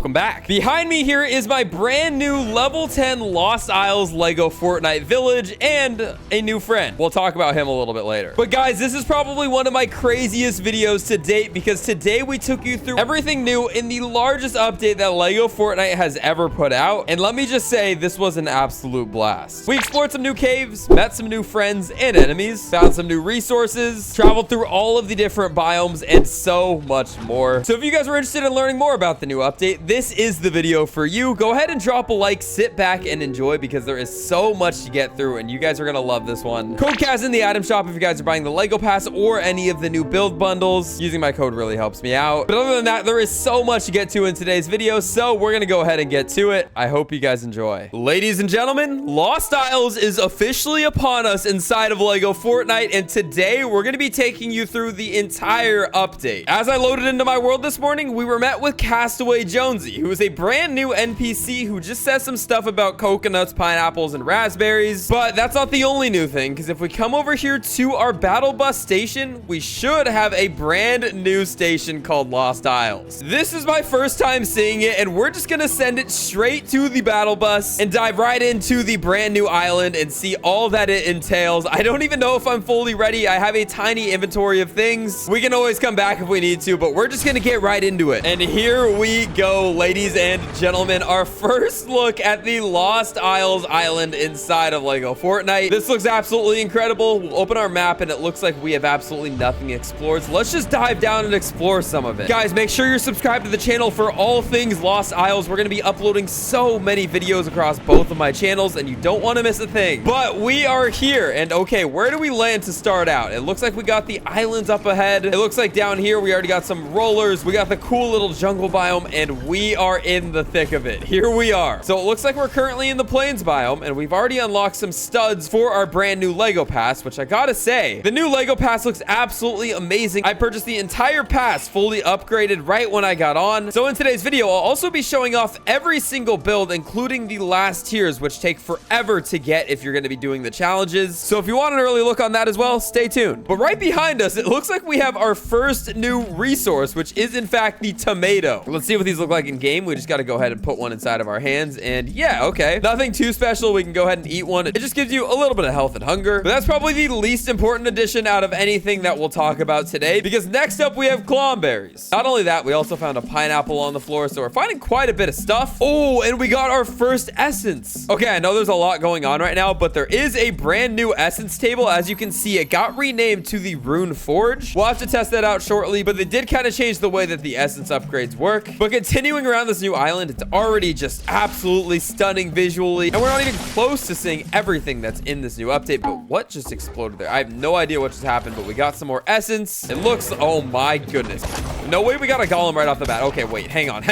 welcome back. Behind me here is my brand new level 10 Lost Isles Lego Fortnite village and a new friend. We'll talk about him a little bit later. But guys, this is probably one of my craziest videos to date because today we took you through everything new in the largest update that Lego Fortnite has ever put out. And let me just say, this was an absolute blast. We explored some new caves, met some new friends and enemies, found some new resources, traveled through all of the different biomes, and so much more. So if you guys were interested in learning more about the new update, this is the video for you. Go ahead and drop a like, sit back and enjoy because there is so much to get through and you guys are gonna love this one. Code Kaz in the item shop if you guys are buying the Lego Pass or any of the new build bundles. Using my code really helps me out. But other than that, there is so much to get to in today's video, so we're gonna go ahead and get to it. I hope you guys enjoy. Ladies and gentlemen, Lost Isles is officially upon us inside of Lego Fortnite, and today we're gonna be taking you through the entire update. As I loaded into my world this morning, we were met with Castaway Jonesy, who is a brand new NPC who just says some stuff about coconuts, pineapples, and raspberries. But that's not the only new thing, because if we come over here to our battle bus station, we should have a brand new station called Lost Isles. This is my first time seeing it, and we're just gonna send it straight to the battle bus and dive right into the brand new island and see all that it entails. I don't even know if I'm fully ready. I have a tiny inventory of things. We can always come back if we need to, but we're just gonna get right into it. And here we go, ladies and gentlemen, our first look at the Lost Isles island inside of Lego Fortnite. This looks absolutely incredible. We'll open our map and it looks like we have absolutely nothing explored. So let's just dive down and explore some of it. Guys, make sure you're subscribed to the channel for all things Lost Isles. We're gonna be uploading so many videos across both of my channels and you don't want to miss a thing. But we are here, and okay, where do we land to start out? It looks like we got the islands up ahead. It looks like down here we already got some rollers. We got the cool little jungle biome, and we are in the thick of it. Here we are. So it looks like we're currently in the plains biome, and we've already unlocked some studs for our brand new Lego Pass, which I gotta say, the new Lego Pass looks absolutely amazing. I purchased the entire pass fully upgraded right when I got on. So in today's video, I'll also be showing off every single build, including the last tiers, which take forever to get if you're going to be doing the challenges. So if you want an early look on that as well, stay tuned. But right behind us, it looks like we have our first new resource, which is in fact the tomato. Let's see what these look like in game. We just got to go ahead and put one inside of our hands, and yeah, okay, nothing too special. We can go ahead and eat one. It just gives you a little bit of health and hunger, but that's probably the least important addition out of anything that we'll talk about today, because next up we have clomberries. Not only that, we also found a pineapple on the floor, so we're finding quite a bit of stuff. Oh, and we got our first essence. Okay, I know there's a lot going on right now, but there is a brand new essence table. As you can see, it got renamed to the Rune Forge. We'll have to test that out shortly, but they did kind of change the way that the essence upgrades work. But continuing around this new island, it's already just absolutely stunning visually, and we're not even close to seeing everything that's in this new update. But what just exploded there? I have no idea what just happened, but we got some more essence. It looks, oh my goodness. No way we got a golem right off the bat. Okay, wait, hang on.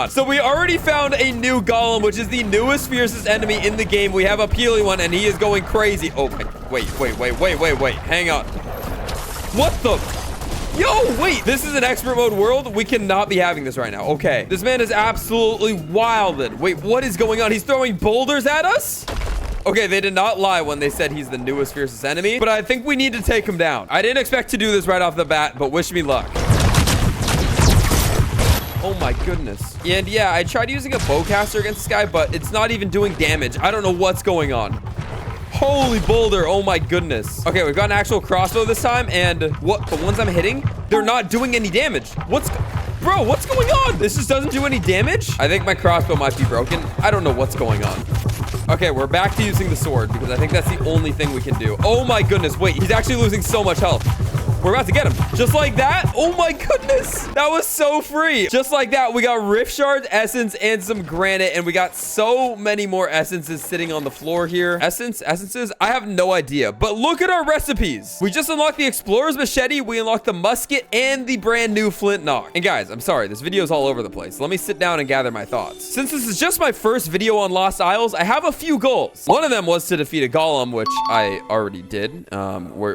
So we already found a new golem, which is the newest, fiercest enemy in the game. We have a peely one, and he is going crazy. Oh, wait. Hang on. What the? Yo, wait. This is an expert mode world. We cannot be having this right now. Okay. This man is absolutely wilded. Wait, what is going on? He's throwing boulders at us? Okay, they did not lie when they said he's the newest, fiercest enemy, but I think we need to take him down. I didn't expect to do this right off the bat, but wish me luck. Oh my goodness. And yeah, I tried using a bowcaster against this guy, but it's not even doing damage. I don't know what's going on. Holy boulder. Oh my goodness. Okay, we've got an actual crossbow this time, and what? The ones I'm hitting, they're not doing any damage. Bro, what's going on? This just doesn't do any damage? I think my crossbow might be broken. I don't know what's going on. Okay, we're back to using the sword because I think that's the only thing we can do. Oh my goodness. Wait, he's actually losing so much health. We're about to get him. Just like that. Oh my goodness. That was so free. Just like that, we got rift shards, essence, and some granite. And we got so many more essences sitting on the floor here. Essences? I have no idea. But look at our recipes. We just unlocked the explorer's machete. We unlocked the musket and the brand new flint knock. And guys, I'm sorry. This video is all over the place. Let me sit down and gather my thoughts. Since this is just my first video on Lost Isles, I have a few goals. One of them was to defeat a golem, which I already did.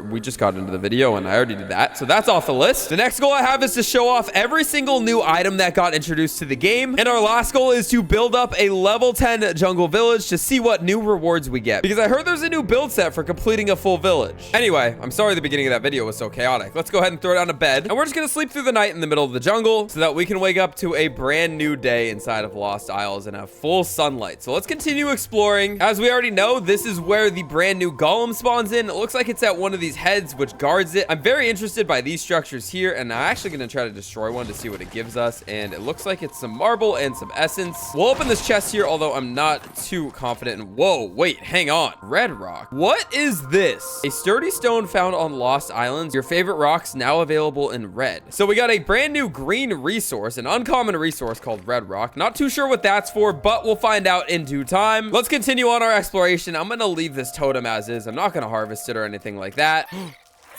We just got into the video and I already did that, so that's off the list. The next goal I have is to show off every single new item that got introduced to the game. And our last goal is to build up a level 10 jungle village to see what new rewards we get, because I heard there's a new build set for completing a full village. Anyway, I'm sorry the beginning of that video was so chaotic. Let's go ahead and throw down a bed, and we're just gonna sleep through the night in the middle of the jungle so that we can wake up to a brand new day inside of Lost Isles and have full sunlight. So let's continue exploring. As we already know, this is where the brand new golem spawns in. It looks like it's at one of these heads which guards it. I'm very interested by these structures here, and I'm actually gonna try to destroy one to see what it gives us. And it looks like it's some marble and some essence. We'll open this chest here, although I'm not too confident. Whoa, wait, hang on. Red rock. What is this? A sturdy stone found on Lost Islands. Your favorite rocks now available in red. So we got a brand new green resource, an uncommon resource called red rock. Not too sure what that's for, but we'll find out in due time. Let's continue on our exploration. I'm gonna leave this totem as is. I'm not gonna harvest it or anything like that.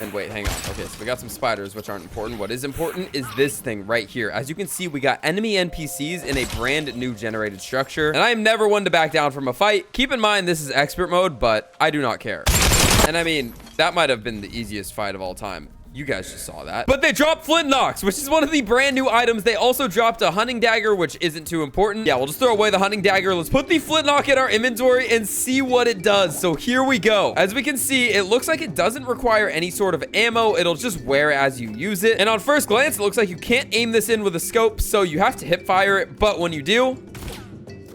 And wait, hang on. Okay, so we got some spiders, which aren't important. What is important is this thing right here. As you can see, we got enemy NPCs in a brand new generated structure. And I am never one to back down from a fight. Keep in mind, this is expert mode, but I do not care. And I mean, that might have been the easiest fight of all time. You guys just saw that. But they dropped flint knocks, which is one of the brand new items. They also dropped a hunting dagger, which isn't too important. Yeah, we'll just throw away the hunting dagger. Let's put the flint knock in our inventory and see what it does. So here we go. As we can see, it looks like it doesn't require any sort of ammo. It'll just wear as you use it. And on first glance, it looks like you can't aim this in with a scope, so you have to hip fire it. But when you do,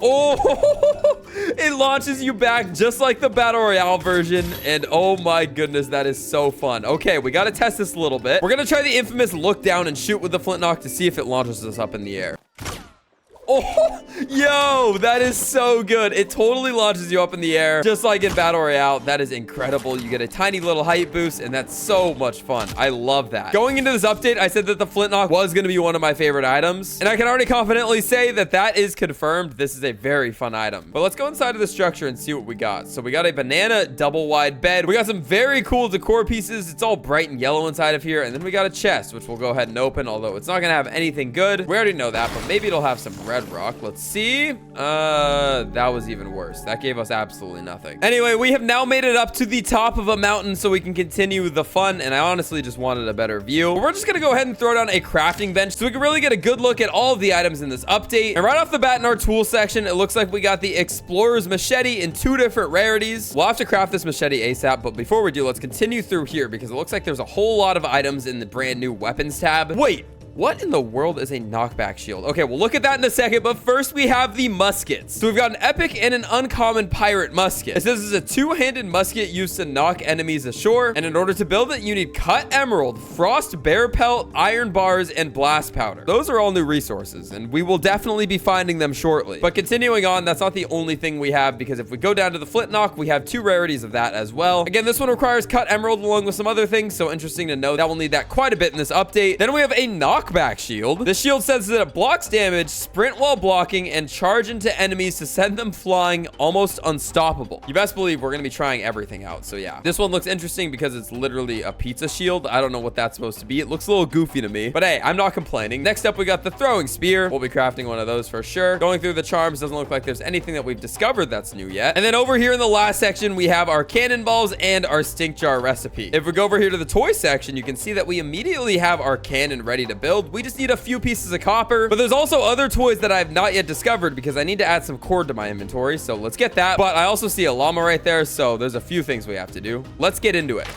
oh, it launches you back just like the Battle Royale version. And oh my goodness, that is so fun. Okay, we got to test this a little bit. We're going to try the infamous look down and shoot with the flint knock to see if it launches us up in the air. Oh, yo, that is so good. It totally launches you up in the air, just like in Battle Royale. That is incredible. You get a tiny little height boost, and that's so much fun. I love that. Going into this update, I said that the flint knock was going to be one of my favorite items, and I can already confidently say that that is confirmed. This is a very fun item. But let's go inside of the structure and see what we got. So we got a banana double wide bed. We got some very cool decor pieces. It's all bright and yellow inside of here, and then we got a chest, which we'll go ahead and open, although it's not going to have anything good. We already know that, but maybe it'll have some red rock. Let's see. That was even worse. That gave us absolutely nothing. Anyway, we have now made it up to the top of a mountain so we can continue the fun, and I honestly just wanted a better view. But we're just gonna go ahead and throw down a crafting bench so we can really get a good look at all of the items in this update. And right off the bat in our tool section, it looks like we got the Explorer's Machete in 2 different rarities. We'll have to craft this machete ASAP, but before we do, let's continue through here because it looks like there's a whole lot of items in the brand new weapons tab. Wait, what in the world is a knockback shield? Okay, we'll look at that in a second, but first we have the muskets. So we've got an epic and an uncommon pirate musket. It says this is a 2-handed musket used to knock enemies ashore, and in order to build it, you need cut emerald, frost bear pelt, iron bars, and blast powder. Those are all new resources, and we will definitely be finding them shortly. But continuing on, that's not the only thing we have, because if we go down to the flint knock, we have 2 rarities of that as well. Again, this one requires cut emerald along with some other things, so interesting to know that we'll need that quite a bit in this update. Then we have a knockback shield. The shield says that it blocks damage, sprint while blocking, and charge into enemies to send them flying almost unstoppable. You best believe we're gonna be trying everything out, so yeah. This one looks interesting because it's literally a pizza shield. I don't know what that's supposed to be. It looks a little goofy to me, but hey, I'm not complaining. Next up, we got the throwing spear. We'll be crafting one of those for sure. Going through the charms, doesn't look like there's anything that we've discovered that's new yet. And then over here in the last section, we have our cannonballs and our stink jar recipe. If we go over here to the toy section, you can see that we immediately have our cannon ready to build. We just need a few pieces of copper, but there's also other toys that I have not yet discovered because I need to add some cord to my inventory, so let's get that. But I also see a llama right there, so there's a few things we have to do. Let's get into it.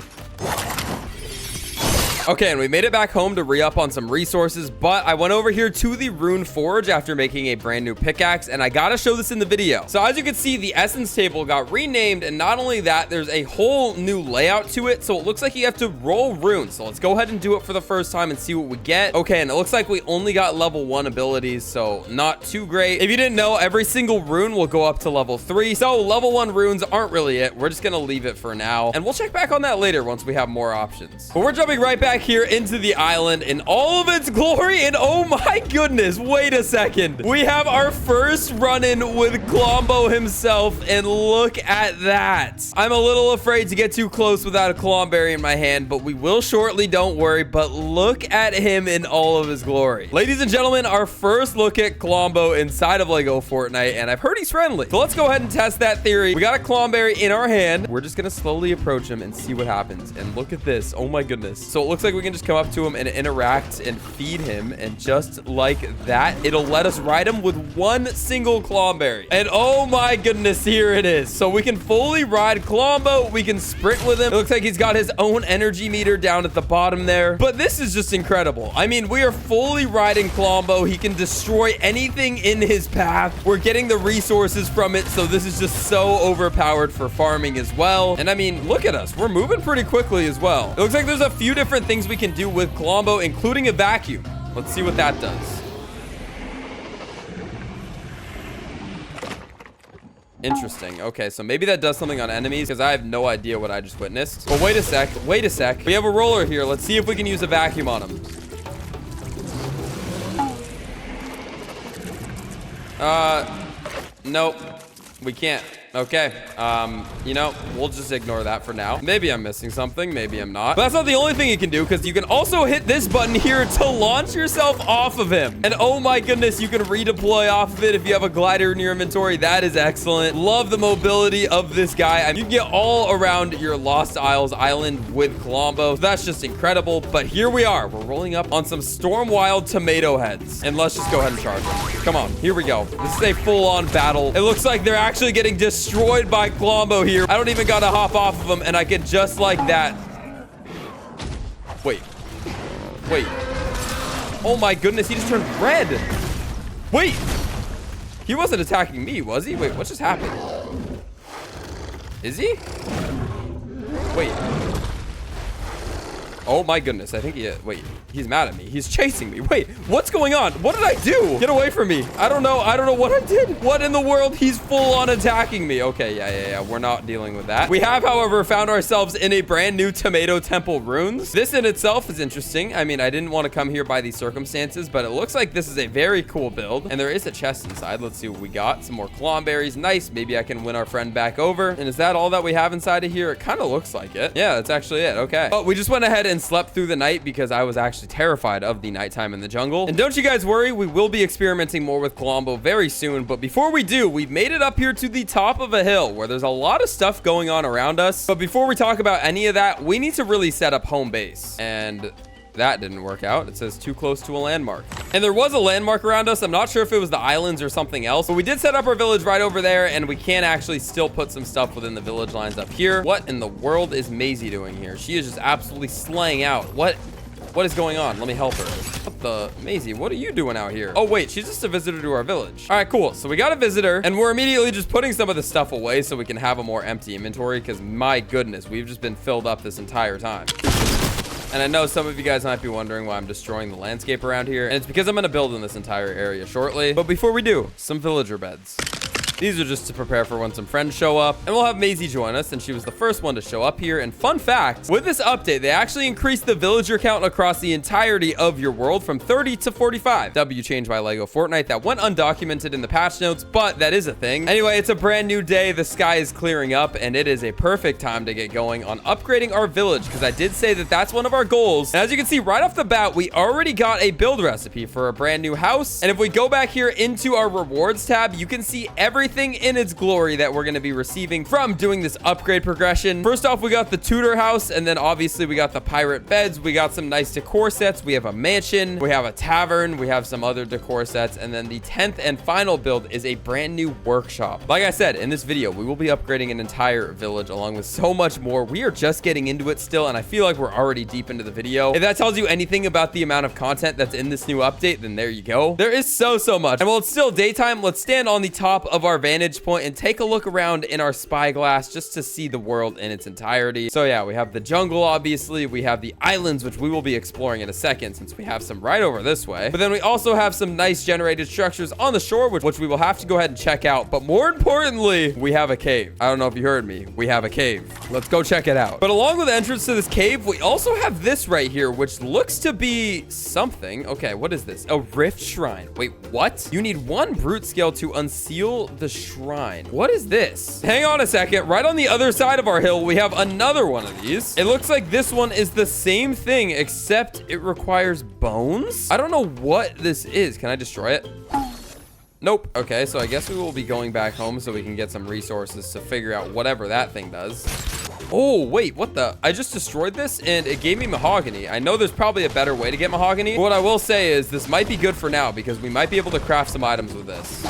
Okay, and we made it back home to re-up on some resources, but I went over here to the Rune Forge after making a brand new pickaxe, and I gotta show this in the video. So as you can see, the essence table got renamed, and not only that, there's a whole new layout to it, so it looks like you have to roll runes. So let's go ahead and do it for the first time and see what we get. Okay, and it looks like we only got level 1 abilities, so not too great. If you didn't know, every single rune will go up to level 3, so level 1 runes aren't really it. We're just gonna leave it for now, and we'll check back on that later once we have more options. But we're jumping right back here into the island in all of its glory, and oh my goodness, wait a second, we have our first run-in with Klombo himself, and look at that. I'm a little afraid to get too close without a Klomberry in my hand, but we will shortly, don't worry. But look at him in all of his glory. Ladies and gentlemen, our first look at Klombo inside of Lego Fortnite, and I've heard he's friendly, so let's go ahead and test that theory. We got a Klomberry in our hand. We're just gonna slowly approach him and see what happens, and look at this. Oh my goodness. So it looks like like we can just come up to him and interact and feed him. And just like that, it'll let us ride him with one single Klomberry. And oh my goodness, here it is. So we can fully ride Klombo. We can sprint with him. It looks like he's got his own energy meter down at the bottom there. But this is just incredible. I mean, we are fully riding Klombo. He can destroy anything in his path. We're getting the resources from it. So this is just so overpowered for farming as well. And I mean, look at us. We're moving pretty quickly as well. It looks like there's a few different things we can do with Klombo, including a vacuum. Let's see what that does. Interesting. Okay, so maybe that does something on enemies because I have no idea what I just witnessed. But wait a sec. Wait a sec. We have a roller here. Let's see if we can use a vacuum on him. Nope. We can't. Okay. You know, we'll just ignore that for now. Maybe I'm missing something. Maybe I'm not. But that's not the only thing you can do, because you can also hit this button here to launch yourself off of him. And oh my goodness, you can redeploy off of it if you have a glider in your inventory. That is excellent. Love the mobility of this guy. I mean, you can get all around your Lost Isles island with Klombo. That's just incredible. But here we are. We're rolling up on some Storm Wild tomato heads. And let's just go ahead and charge them. Come on. Here we go. This is a full-on battle. It looks like they're actually getting destroyed by Klombo here. I don't even gotta hop off of him, and I can just like that. Wait. Oh my goodness, he just turned red. Wait. He wasn't attacking me, was he? Wait, what just happened? Is he? Wait. Oh my goodness, I think he is. Wait, he's mad at me. He's chasing me. Wait, what's going on? What did I do? Get away from me. I don't know what I did. What in the world? He's full on attacking me. Okay, yeah. We're not dealing with that. We have, however, found ourselves in a brand new tomato temple runes. This in itself is interesting. I mean, I didn't want to come here by these circumstances, but it looks like this is a very cool build. And there is a chest inside. Let's see what we got. Some more Klomberries. Nice. Maybe I can win our friend back over. And is that all that we have inside of here? It kind of looks like it. Yeah, that's actually it. Okay. But we just went ahead and slept through the night because I was actually terrified of the nighttime in the jungle. And don't you guys worry, we will be experimenting more with Klombo very soon. But before we do, we've made it up here to the top of a hill where there's a lot of stuff going on around us. But before we talk about any of that, we need to really set up home base. And that didn't work out. It says too close to a landmark. And there was a landmark around us. I'm not sure if it was the islands or something else, but we did set up our village right over there, and we can actually still put some stuff within the village lines up here. What in the world is Maisie doing here? She is just absolutely slaying out. What is going on? Let me help her. What the? Maisie, what are you doing out here? Oh, wait, she's just a visitor to our village. All right, cool. So we got a visitor, and we're immediately just putting some of the stuff away so we can have a more empty inventory, because my goodness, we've just been filled up this entire time. And I know some of you guys might be wondering why I'm destroying the landscape around here. And it's because I'm going to build in this entire area shortly. But before we do, some villager beds. These are just to prepare for when some friends show up. And we'll have Maisie join us, and she was the first one to show up here. And fun fact, with this update, they actually increased the villager count across the entirety of your world from 30 to 45. W changed by Lego Fortnite. That went undocumented in the patch notes, but that is a thing. Anyway, it's a brand new day. The sky is clearing up, and it is a perfect time to get going on upgrading our village, because I did say that that's one of our goals. And as you can see right off the bat, we already got a build recipe for a brand new house. And if we go back here into our rewards tab, you can see everything in its glory that we're going to be receiving from doing this upgrade progression. First off, we got the Tudor house, and then obviously we got the pirate beds. We got some nice decor sets. We have a mansion. We have a tavern. We have some other decor sets. And then the 10th and final build is a brand new workshop. Like I said, in this video, we will be upgrading an entire village along with so much more. We are just getting into it still, and I feel like we're already deep into the video. If that tells you anything about the amount of content that's in this new update, then there you go. There is so much. And while it's still daytime, let's stand on the top of our vantage point and take a look around in our spyglass just to see the world in its entirety. So yeah, we have the jungle, obviously. We have the islands, which we will be exploring in a second since we have some right over this way. But then we also have some nice generated structures on the shore, which we will have to go ahead and check out. But more importantly, we have a cave. I don't know if you heard me. We have a cave. Let's go check it out. But along with the entrance to this cave, we also have this right here, which looks to be something. Okay, what is this? A rift shrine. Wait, what? You need 1 brute scale to unseal the shrine. What is this? Hang on a second. Right on the other side of our hill, we have another one of these. It looks like this one is the same thing, except it requires bones. I don't know what this is. Can I destroy it? Nope. Okay, so I guess we will be going back home so we can get some resources to figure out whatever that thing does. Oh, wait, what the? I just destroyed this and it gave me mahogany. I know there's probably a better way to get mahogany. But what I will say is this might be good for now because we might be able to craft some items with this.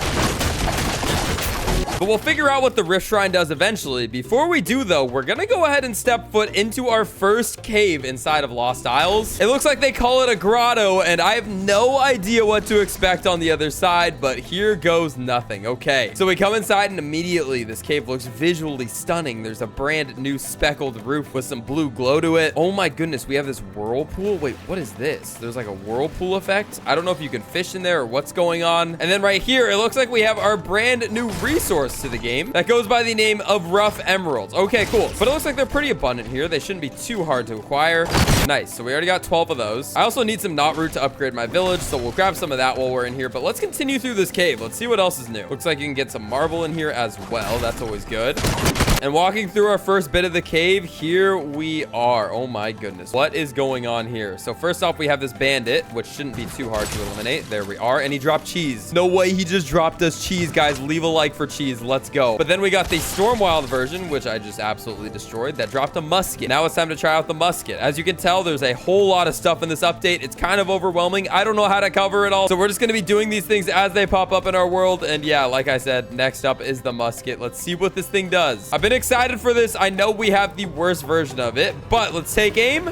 But we'll figure out what the Rift Shrine does eventually. Before we do, though, we're going to go ahead and step foot into our first cave inside of Lost Isles. It looks like they call it a grotto, and I have no idea what to expect on the other side, but here goes nothing. Okay, so we come inside, and immediately this cave looks visually stunning. There's a brand new speckled roof with some blue glow to it. Oh my goodness, we have this whirlpool. Wait, what is this? There's like a whirlpool effect. I don't know if you can fish in there or what's going on. And then right here, it looks like we have our brand new resource to the game that goes by the name of rough emeralds. Okay, cool. But it looks like they're pretty abundant here. They shouldn't be too hard to acquire. Nice. So we already got 12 of those. I also need some knot root to upgrade my village, so we'll grab some of that while we're in here. But let's continue through this cave. Let's see what else is new. Looks like you can get some marble in here as well. That's always good. And walking through our first bit of the cave, here we are. Oh my goodness. What is going on here? So first off, we have this bandit, which shouldn't be too hard to eliminate. There we are. And he dropped cheese. No way he just dropped us cheese, guys. Leave a like for cheese. Let's go. But then we got the Stormwild version, which I just absolutely destroyed, that dropped a musket. Now it's time to try out the musket. As you can tell, there's a whole lot of stuff in this update. It's kind of overwhelming. I don't know how to cover it all. So we're just going to be doing these things as they pop up in our world. And yeah, like I said, next up is the musket. Let's see what this thing does. I've been excited for this. I know we have the worst version of it, but let's take aim.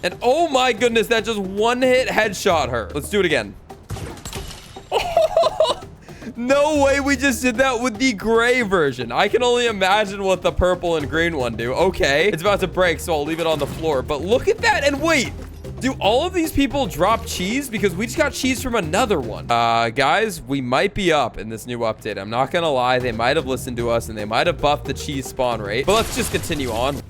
And oh my goodness, that just one hit headshot her. Let's do it again. No way we just did that with the gray version. I can only imagine what the purple and green one do. Okay, it's about to break, so I'll leave it on the floor. But look at that. And wait, do all of these people drop cheese? Because we just got cheese from another one. Guys, we might be up in this new update. I'm not gonna lie. They might have listened to us and they might have buffed the cheese spawn rate. But let's just continue on.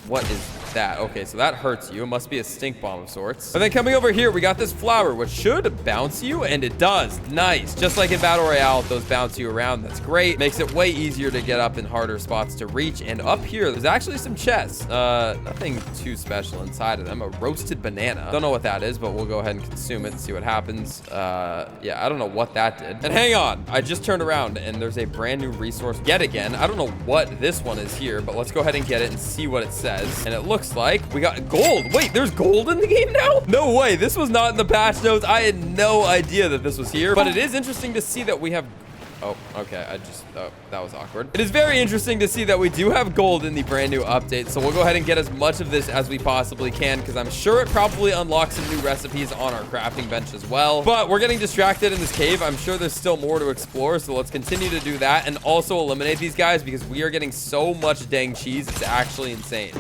What is that? Okay, so that hurts you. It must be a stink bomb of sorts. And then coming over here, we got this flower, which should bounce you, and it does. Nice. Just like in Battle Royale, those bounce you around. That's great. Makes it way easier to get up in harder spots to reach. And up here, there's actually some chests. Nothing too special inside of them. A roasted banana. Don't know what that is, but we'll go ahead and consume it and see what happens. Yeah, I don't know what that did. And hang on. I just turned around, and there's a brand new resource yet again. I don't know what this one is here, but let's go ahead and get it and see what it says. And it looks like we got gold. Wait, there's gold in the game now? No way. This was not in the patch notes. I had no idea that this was here, but it is interesting to see that we have... Oh, okay. Oh, that was awkward. It is very interesting to see that we do have gold in the brand new update. So we'll go ahead and get as much of this as we possibly can, because I'm sure it probably unlocks some new recipes on our crafting bench as well. But we're getting distracted in this cave. I'm sure there's still more to explore. So let's continue to do that and also eliminate these guys, because we are getting so much dang cheese. It's actually insane.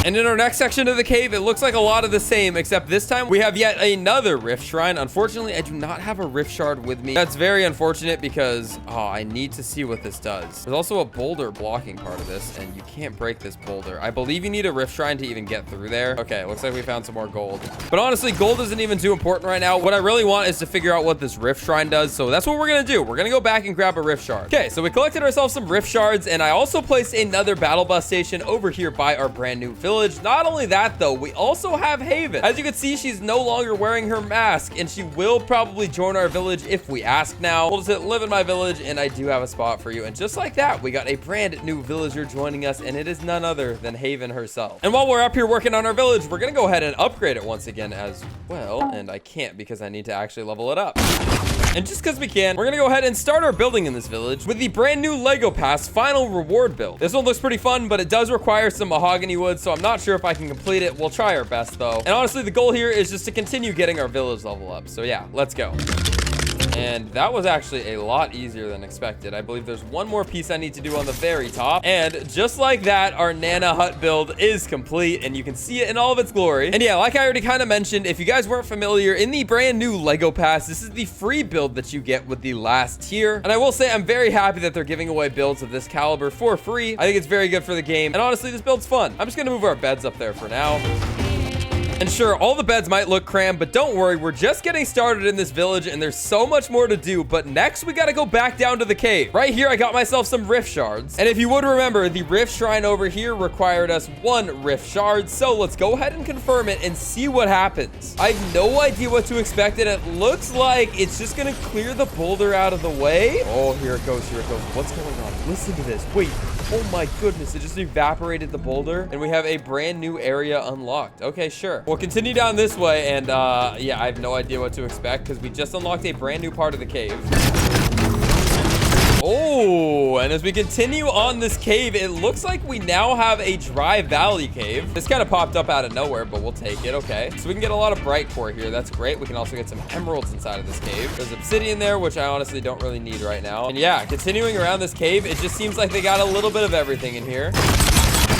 And in our next section of the cave, it looks like a lot of the same, except this time we have yet another Rift Shrine. Unfortunately, I do not have a Rift Shard with me. That's very unfortunate because, I need to see what this does. There's also a boulder blocking part of this, and you can't break this boulder. I believe you need a Rift Shrine to even get through there. Okay, looks like we found some more gold. But honestly, gold isn't even too important right now. What I really want is to figure out what this Rift Shrine does, so that's what we're gonna do. We're gonna go back and grab a Rift Shard. Okay, so we collected ourselves some Rift Shards, and I also placed another battle bus station over here by our brand new village. Not only that, though, we also have Haven. As you can see, she's no longer wearing her mask, and she will probably join our village if we ask now. We'll just hit live in my village, and I do have a spot for you. And just like that, we got a brand new villager joining us, and it is none other than Haven herself. And while we're up here working on our village, we're gonna go ahead and upgrade it once again as well. And I can't because I need to actually level it up. And just because we can, we're gonna go ahead and start our building in this village with the brand new Lego Pass final reward build. This one looks pretty fun, but it does require some mahogany wood, so I'm not sure if I can complete it. We'll try our best though. And honestly, the goal here is just to continue getting our village level up. So yeah, let's go. And that was actually a lot easier than expected. I believe there's one more piece I need to do on the very top. And just like that, our Nana hut build is complete, and you can see it in all of its glory. And yeah, like I already kind of mentioned, if you guys weren't familiar, in the brand new Lego Pass, this is the free build that you get with the last tier. And I will say I'm very happy that they're giving away builds of this caliber for free. I think it's very good for the game. And honestly, this build's fun. I'm just going to move our beds up there for now. And sure, all the beds might look crammed, but don't worry, we're just getting started in this village and there's so much more to do. But next, we gotta go back down to the cave. Right here, I got myself some rift shards. And if you would remember, the rift shrine over here required us 1 rift shard. So let's go ahead and confirm it and see what happens. I have no idea what to expect, and it looks like it's just gonna clear the boulder out of the way. Oh, here it goes, here it goes. What's going on? Listen to this. Wait. Oh my goodness, it just evaporated the boulder and we have a brand new area unlocked. Okay, sure. We'll continue down this way and yeah, I have no idea what to expect because we just unlocked a brand new part of the cave. Oh, and as we continue on this cave, it looks like we now have a dry valley cave. This kind of popped up out of nowhere, but we'll take it. Okay, so we can get a lot of bright core here. That's great. We can also get some emeralds inside of this cave. There's obsidian there, which I honestly don't really need right now. And yeah, continuing around this cave, it just seems like they got a little bit of everything in here.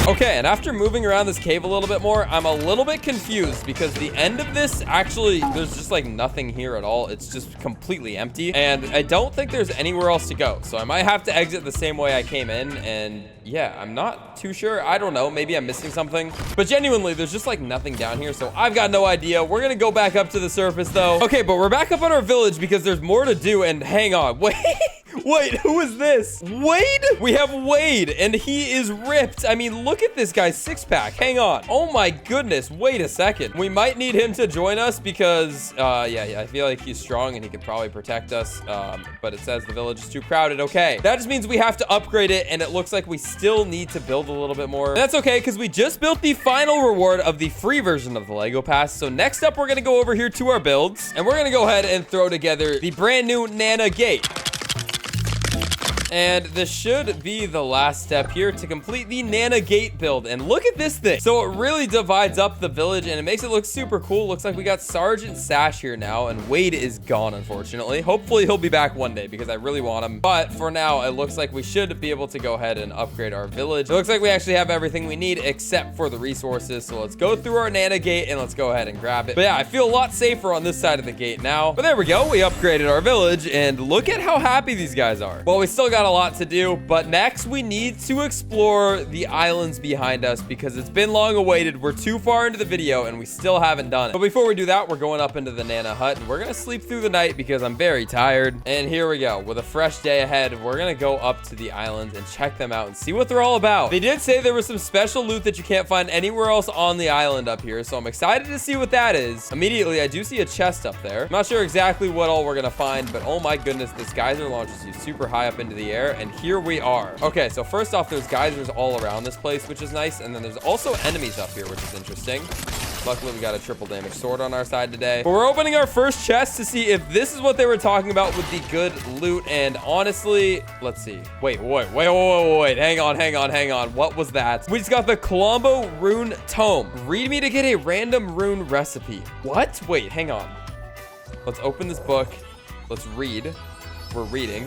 Okay, and after moving around this cave a little bit more, I'm a little bit confused because the end of this, actually, there's just like nothing here at all. It's just completely empty, and I don't think there's anywhere else to go. So I might have to exit the same way I came in, and yeah, I'm not too sure. I don't know. Maybe I'm missing something. But genuinely, there's just like nothing down here, so I've got no idea. We're gonna go back up to the surface, though. Okay, but we're back up on our village because there's more to do, and hang on. Wait. Wait, who is this? Wade? We have Wade, and he is ripped. I mean, look at this guy's six-pack. Hang on. Oh my goodness. Wait a second. We might need him to join us because, yeah, I feel like he's strong and he could probably protect us. But it says the village is too crowded. Okay, that just means we have to upgrade it, and it looks like we still need to build a little bit more. And that's okay, because we just built the final reward of the free version of the Lego Pass. So next up, we're going to go over here to our builds, and we're going to go ahead and throw together the brand new Nana Gate. And this should be the last step here to complete the Nana Gate build. And look at this thing. So it really divides up the village and it makes it look super cool. Looks like we got Sergeant Sash here now, and Wade is gone, unfortunately. Hopefully he'll be back one day because I really want him. But for now, it looks like we should be able to go ahead and upgrade our village. It looks like we actually have everything we need except for the resources. So let's go through our Nana Gate and let's go ahead and grab it. But yeah, I feel a lot safer on this side of the gate now. But there we go. We upgraded our village and look at how happy these guys are. Well, we still got a lot to do, but next we need to explore the islands behind us because it's been long awaited. We're too far into the video and we still haven't done it. But before we do that, we're going up into the Nana hut and we're gonna sleep through the night because I'm very tired. And here we go. With a fresh day ahead, we're gonna go up to the islands and check them out and see what they're all about. They did say there was some special loot that you can't find anywhere else on the island up here, so I'm excited to see what that is. Immediately, I do see a chest up there. I'm not sure exactly what all we're gonna find, but oh my goodness, this geyser launches you super high up into the air, and here we are. Okay, so first off, there's geysers all around this place, which is nice, and then there's also enemies up here, which is interesting. Luckily, we got a triple damage sword on our side today. But we're opening our first chest to see if this is what they were talking about with the good loot. And honestly, let's see. Wait. Hang on. What was that? We just got the Klombo rune tome. Read me to get a random rune recipe. What? Wait, hang on. Let's open this book. Let's read. We're reading.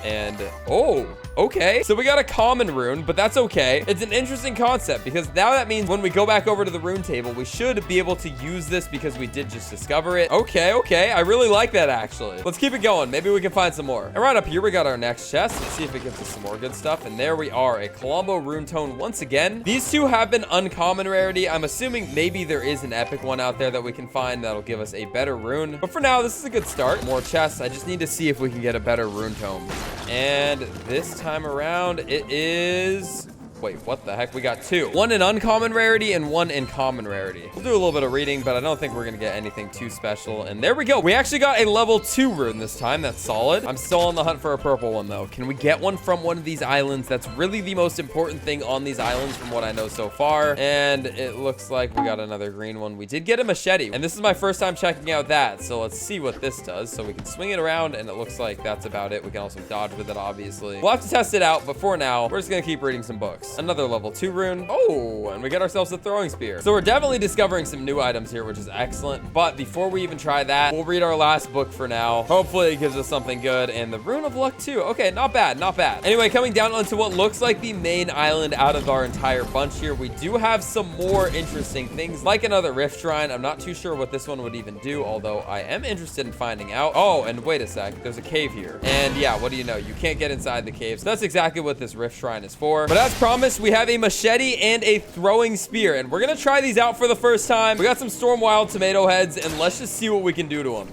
And oh, okay, so we got a common rune, but that's okay. It's an interesting concept because now that means when we go back over to the rune table, we should be able to use this because we did just discover it. Okay, I really like that actually. Let's keep it going. Maybe we can find some more. And right up here we got our next chest. Let's see if it gives us some more good stuff. And there we are, a Klombo rune tome once again. These two have been uncommon rarity. I'm assuming maybe there is an epic one out there that we can find that'll give us a better rune, but for now this is a good start. More chests. I just need to see if we can get a better rune tome. And this time around, it is... Wait, what the heck? We got two. One in uncommon rarity and one in common rarity. We'll do a little bit of reading, but I don't think we're going to get anything too special. And there we go. We actually got a level 2 rune this time. That's solid. I'm still on the hunt for a purple one, though. Can we get one from one of these islands? That's really the most important thing on these islands from what I know so far. And it looks like we got another green one. We did get a machete. And this is my first time checking out that. So let's see what this does. So we can swing it around, and it looks like that's about it. We can also dodge with it, obviously. We'll have to test it out, but for now, we're just going to keep reading some books. Another level 2 rune. Oh, and we got ourselves a throwing spear. So we're definitely discovering some new items here, which is excellent. But before we even try that, we'll read our last book for now. Hopefully it gives us something good. And the rune of luck too. Okay, not bad. Anyway, coming down onto what looks like the main island out of our entire bunch here, we do have some more interesting things, like another rift shrine. I'm not too sure what this one would even do, although I am interested in finding out. Oh, and wait a sec. There's a cave here. And yeah, what do you know? You can't get inside the cave. So that's exactly what this rift shrine is for. But as promised, promised, we have a machete and a throwing spear, and we're gonna try these out for the first time. We got some storm wild tomato heads, and let's just see what we can do to them.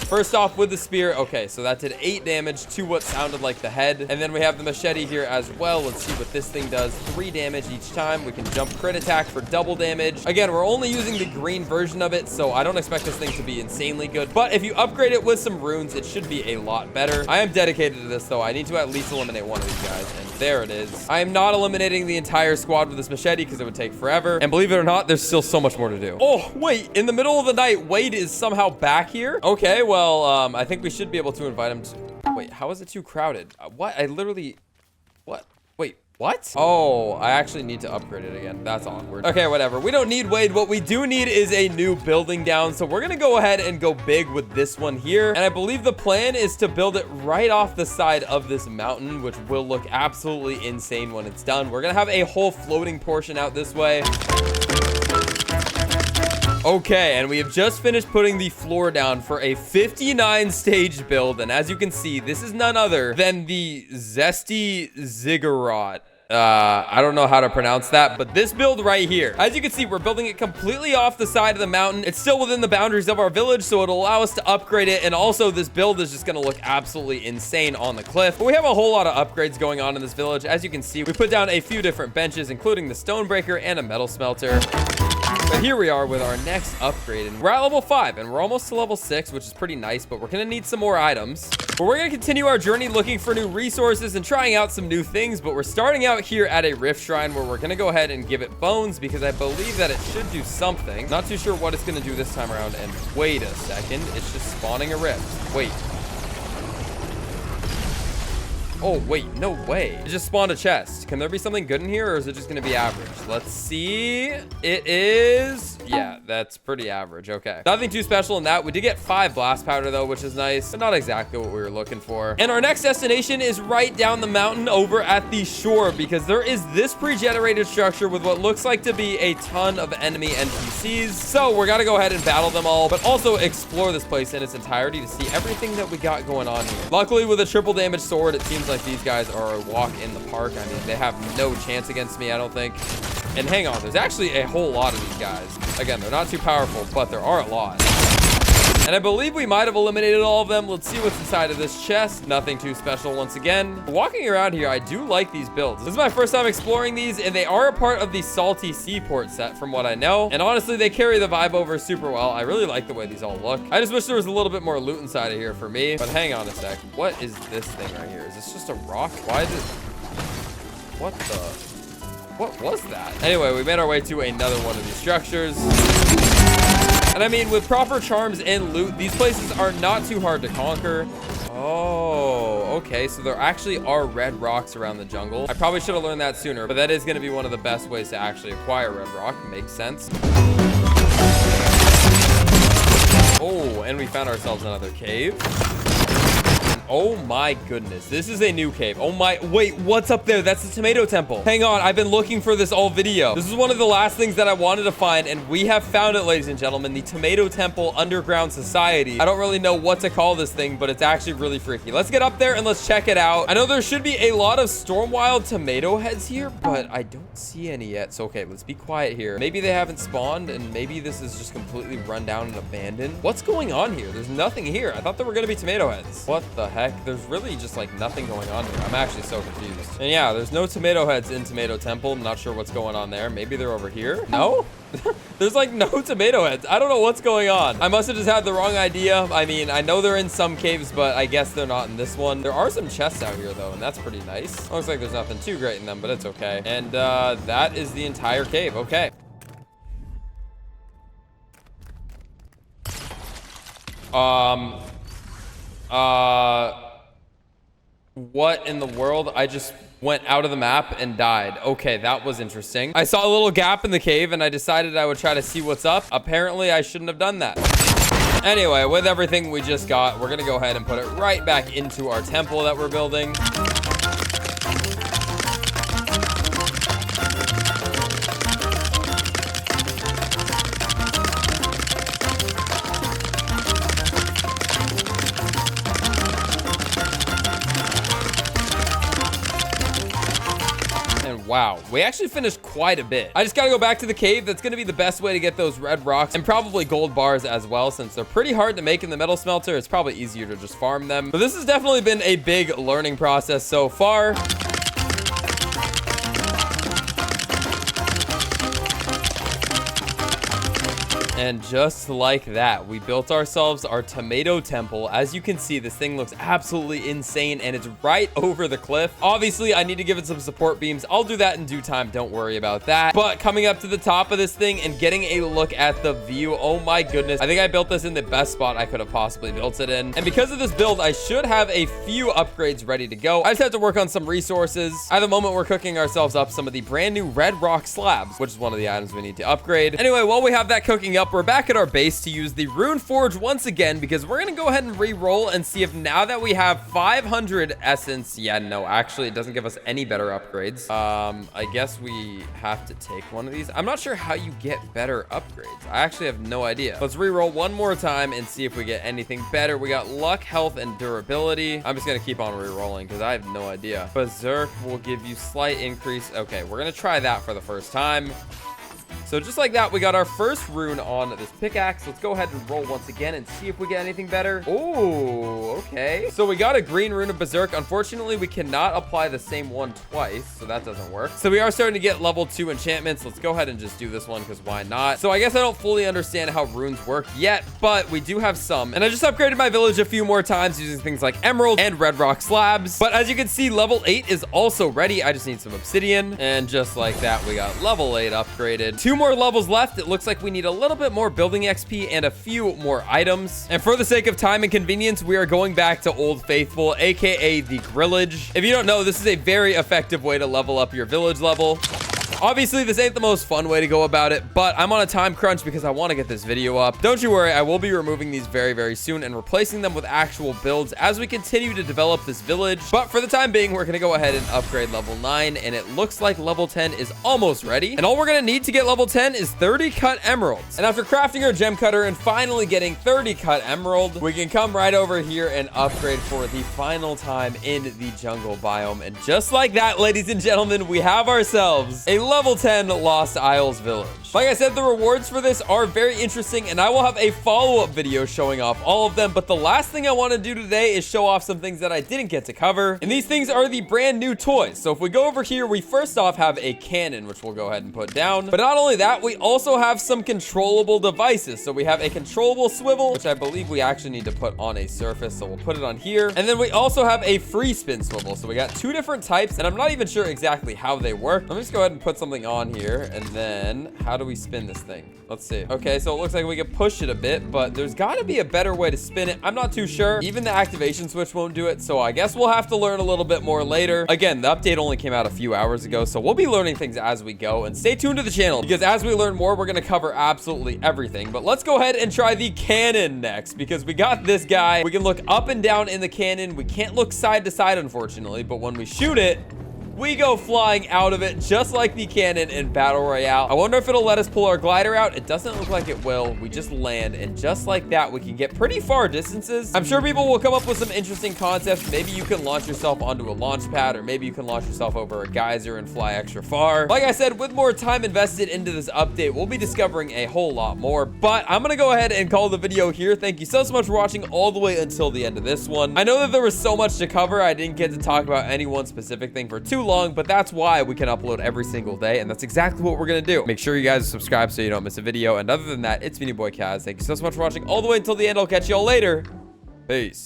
First off with the spear. Okay, so that did 8 damage to what sounded like the head. And then we have the machete here as well. Let's see what this thing does. 3 damage each time. We can jump crit attack for double damage. Again, we're only using the green version of it, so I don't expect this thing to be insanely good. But if you upgrade it with some runes, it should be a lot better. I am dedicated to this, though. I need to at least eliminate one of these guys. And there it is. I am not eliminating the entire squad with this machete because it would take forever. And believe it or not, there's still so much more to do. Oh, wait. In the middle of the night, Wade is somehow back here. Okay, well, I think we should be able to invite him to... Wait, how is it too crowded? What? I literally... What? Wait, what? Oh, I actually need to upgrade it again. That's awkward. Okay, whatever. We don't need Wade. What we do need is a new building down. So we're going to go ahead and go big with this one here. And I believe the plan is to build it right off the side of this mountain, which will look absolutely insane when it's done. We're going to have a whole floating portion out this way. Okay, and we have just finished putting the floor down for a 59 stage build. And as you can see, this is none other than the Zesty Ziggurat. I don't know how to pronounce that, but this build right here, as you can see, we're building it completely off the side of the mountain. It's still within the boundaries of our village, so it'll allow us to upgrade it. And also this build is just going to look absolutely insane on the cliff. But we have a whole lot of upgrades going on in this village. As you can see, we put down a few different benches, including the stone breaker and a metal smelter. But here we are with our next upgrade, and we're at level 5, and we're almost to level 6, which is pretty nice, but we're going to need some more items. But we're going to continue our journey looking for new resources and trying out some new things, but we're starting out here at a rift shrine where we're going to go ahead and give it bones because I believe that it should do something. Not too sure what it's going to do this time around, and wait a second, it's just spawning a rift. Wait. Oh, wait, no way. It just spawned a chest. Can there be something good in here, or is it just gonna be average? Let's see. It is... Yeah, that's pretty average. Okay. Nothing too special in that. We did get 5 blast powder, though, which is nice, but not exactly what we were looking for. And our next destination is right down the mountain over at the shore, because there is this pre-generated structure with what looks like to be a ton of enemy NPCs. So we're gonna go ahead and battle them all, but also explore this place in its entirety to see everything that we got going on here. Luckily, with a triple damage sword, it seems like these guys are a walk in the park. I mean, they have no chance against me, I don't think. And hang on, there's actually a whole lot of these guys. Again, they're not too powerful, but there are a lot. And I believe we might have eliminated all of them. Let's see what's inside of this chest. Nothing too special once again. Walking around here, I do like these builds. This is my first time exploring these, and they are a part of the Salty Seaport set from what I know. And honestly, they carry the vibe over super well. I really like the way these all look. I just wish there was a little bit more loot inside of here for me. But hang on a sec. What is this thing right here? Is this just a rock? Why is it... What the... What was that? Anyway, we made our way to another one of these structures. And I mean, with proper charms and loot, these places are not too hard to conquer. Oh, okay. So there actually are red rocks around the jungle. I probably should have learned that sooner, but that is going to be one of the best ways to actually acquire red rock. Makes sense. Oh, and we found ourselves another cave. Oh my goodness, this is a new cave. Oh my, wait, what's up there? That's the tomato temple. Hang on, I've been looking for this all video. This is one of the last things that I wanted to find, and we have found it, ladies and gentlemen, the Tomato Temple Underground Society. I don't really know what to call this thing, but it's actually really freaky. Let's get up there and let's check it out. I know there should be a lot of Stormwild tomato heads here, but I don't see any yet. So, okay, let's be quiet here. Maybe they haven't spawned, and maybe this is just completely run down and abandoned. What's going on here? There's nothing here. I thought there were gonna be tomato heads. What the heck? There's really just like nothing going on here. I'm actually so confused. And yeah, there's no tomato heads in Tomato Temple. I'm not sure what's going on there. Maybe they're over here. No? There's like no tomato heads. I don't know what's going on. I must have just had the wrong idea. I mean, I know they're in some caves, but I guess they're not in this one. There are some chests out here though, and that's pretty nice. Looks like there's nothing too great in them, but it's okay. And that is the entire cave. Okay. What in the world? I just went out of the map and died. Okay, that was interesting. I saw a little gap in the cave and I decided I would try to see what's up. Apparently, I shouldn't have done that. Anyway, with everything we just got, we're gonna go ahead and put it right back into our temple that we're building. Wow, we actually finished quite a bit. I just gotta go back to the cave. That's gonna be the best way to get those red rocks and probably gold bars as well, since they're pretty hard to make in the metal smelter. It's probably easier to just farm them. But this has definitely been a big learning process so far. And just like that, we built ourselves our tomato temple. As you can see, this thing looks absolutely insane, and it's right over the cliff. Obviously, I need to give it some support beams. I'll do that in due time. Don't worry about that. But coming up to the top of this thing and getting a look at the view, oh my goodness. I think I built this in the best spot I could have possibly built it in. And because of this build, I should have a few upgrades ready to go. I just have to work on some resources. At the moment, we're cooking ourselves up some of the brand new red rock slabs, which is one of the items we need to upgrade. Anyway, while we have that cooking up, we're back at our base to use the Rune Forge once again, because we're gonna go ahead and re-roll and see if now that we have 500 essence, yeah, no, actually it doesn't give us any better upgrades. I guess we have to take one of these. I'm not sure how you get better upgrades. I actually have no idea. Let's re-roll one more time and see if we get anything better. We got luck, health, and durability. I'm just gonna keep on re-rolling because I have no idea. Berserk will give you slight increase. Okay, we're gonna try that for the first time. So just like that, we got our first rune on this pickaxe. Let's go ahead and roll once again and see if we get anything better. Oh, okay. So we got a green rune of Berserk. Unfortunately, we cannot apply the same one twice, so that doesn't work. So we are starting to get level 2 enchantments. Let's go ahead and just do this one, because why not? So I guess I don't fully understand how runes work yet, but we do have some. And I just upgraded my village a few more times using things like emerald and red rock slabs. But as you can see, level 8 is also ready. I just need some obsidian. And just like that, we got level 8 upgraded. 2 more levels left. It looks like we need a little bit more building XP and a few more items. And for the sake of time and convenience, we are going back to Old Faithful, aka the grillage. If you don't know, this is a very effective way to level up your village level. Obviously, this ain't the most fun way to go about it, but I'm on a time crunch because I want to get this video up. Don't you worry, I will be removing these very, very soon and replacing them with actual builds as we continue to develop this village. But for the time being, we're going to go ahead and upgrade level 9, and it looks like level 10 is almost ready. And all we're going to need to get level 10 is 30 cut emeralds. And after crafting our gem cutter and finally getting 30 cut emerald, we can come right over here and upgrade for the final time in the jungle biome. And just like that, ladies and gentlemen, we have ourselves a level 10 Lost Isles village. Like I said, the rewards for this are very interesting, and I will have a follow-up video showing off all of them. But the last thing I want to do today is show off some things that I didn't get to cover. And these things are the brand new toys. So if we go over here, we first off have a cannon, which we'll go ahead and put down. But not only that, we also have some controllable devices. So we have a controllable swivel, which I believe we actually need to put on a surface. So we'll put it on here. And then we also have a free spin swivel. So we got 2 different types, and I'm not even sure exactly how they work. Let me just go ahead and put something on here, and then how do we spin this thing? Let's see. Okay, so it looks like we can push it a bit, but there's got to be a better way to spin it. I'm not too sure. Even the activation switch won't do it, so I guess we'll have to learn a little bit more later. Again, the update only came out a few hours ago, so we'll be learning things as we go. And stay tuned to the channel, because as we learn more, we're going to cover absolutely everything. But let's go ahead and try the cannon next, because we got this guy. We can look up and down in the cannon. We can't look side to side, unfortunately, but when we shoot it, we go flying out of it just like the cannon in Battle Royale. I wonder if it'll let us pull our glider out. It doesn't look like it will. We just land, and just like that, we can get pretty far distances. I'm sure people will come up with some interesting concepts. Maybe you can launch yourself onto a launch pad, or maybe you can launch yourself over a geyser and fly extra far. Like I said, with more time invested into this update, we'll be discovering a whole lot more. But I'm gonna go ahead and call the video here. Thank you so much for watching all the way until the end of this one. I know that there was so much to cover. I didn't get to talk about any one specific thing for too long, but that's why we can upload every single day, and that's exactly what we're gonna do. Make sure you guys subscribe so you don't miss a video. And other than that, it's me, your boy Kaz. Thank you so much for watching all the way until the end. I'll catch y'all later. Peace.